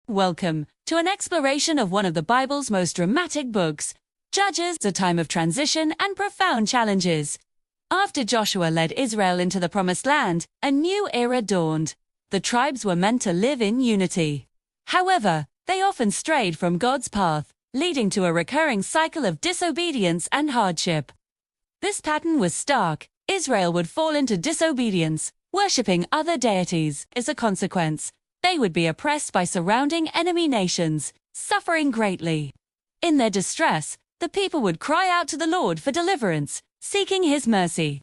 Welcome to an exploration of one of the Bible's most dramatic books, Judges, a time of transition and profound challenges. After Joshua led Israel into the Promised Land, a new era dawned. The tribes were meant to live in unity. However, they often strayed from God's path, leading to a recurring cycle of disobedience and hardship. This pattern was stark. Israel would fall into disobedience, worshipping other deities. As a consequence, they would be oppressed by surrounding enemy nations, suffering greatly. In their distress, the people would cry out to the Lord for deliverance, seeking His mercy.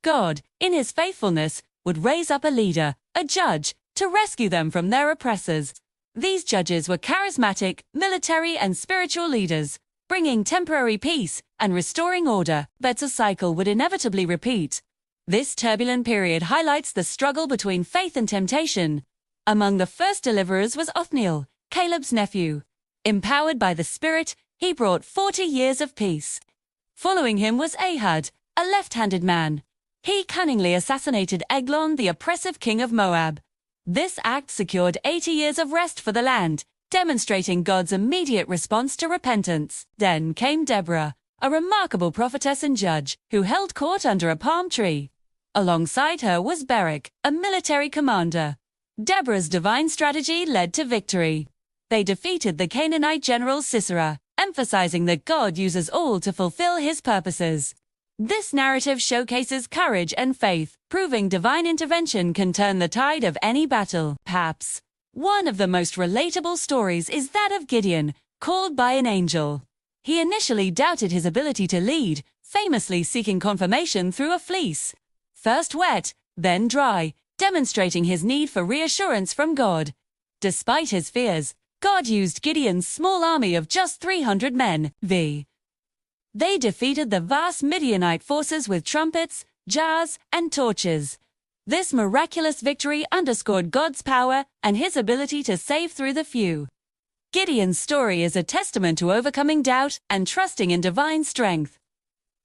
God, in His faithfulness, would raise up a leader, a judge, to rescue them from their oppressors. These judges were charismatic, military and spiritual leaders, bringing temporary peace and restoring order, but a cycle would inevitably repeat. This turbulent period highlights the struggle between faith and temptation. Among the first deliverers was Othniel, Caleb's nephew. Empowered by the Spirit, he brought 40 years of peace. Following him was Ehud, a left-handed man. He cunningly assassinated Eglon, the oppressive king of Moab. This act secured 80 years of rest for the land, demonstrating God's immediate response to repentance. Then came Deborah, a remarkable prophetess and judge, who held court under a palm tree. Alongside her was Barak, a military commander. Deborah's divine strategy led to victory. They defeated the Canaanite general Sisera, emphasizing that God uses all to fulfill His purposes. This narrative showcases courage and faith, proving divine intervention can turn the tide of any battle. Perhaps one of the most relatable stories is that of Gideon, called by an angel. He initially doubted his ability to lead, famously seeking confirmation through a fleece. First wet, then dry, demonstrating his need for reassurance from God. Despite his fears, God used Gideon's small army of just 300 men. They defeated the vast Midianite forces with trumpets, jars, and torches. This miraculous victory underscored God's power and His ability to save through the few. Gideon's story is a testament to overcoming doubt and trusting in divine strength.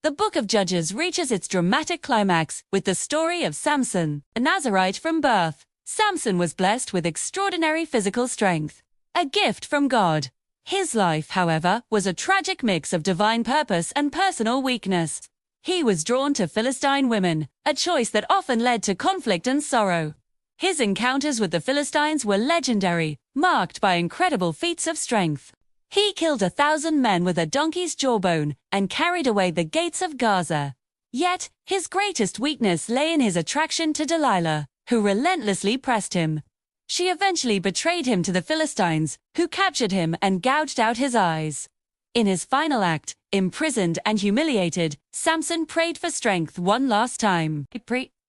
The Book of Judges reaches its dramatic climax with the story of Samson, a Nazirite from birth. Samson was blessed with extraordinary physical strength, a gift from God. His life, however, was a tragic mix of divine purpose and personal weakness. He was drawn to Philistine women, a choice that often led to conflict and sorrow. His encounters with the Philistines were legendary, marked by incredible feats of strength. He killed 1,000 men with a donkey's jawbone and carried away the gates of Gaza. Yet, his greatest weakness lay in his attraction to Delilah, who relentlessly pressed him. She eventually betrayed him to the Philistines, who captured him and gouged out his eyes. In his final act, imprisoned and humiliated, Samson prayed for strength one last time.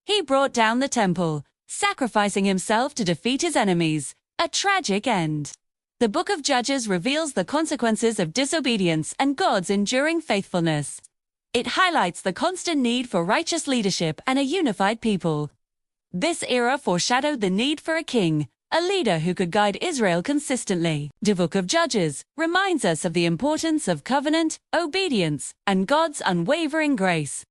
He brought down the temple, sacrificing himself to defeat his enemies, a tragic end. The Book of Judges reveals the consequences of disobedience and God's enduring faithfulness. It highlights the constant need for righteous leadership and a unified people. This era foreshadowed the need for a king, a leader who could guide Israel consistently. The Book of Judges reminds us of the importance of covenant, obedience, and God's unwavering grace.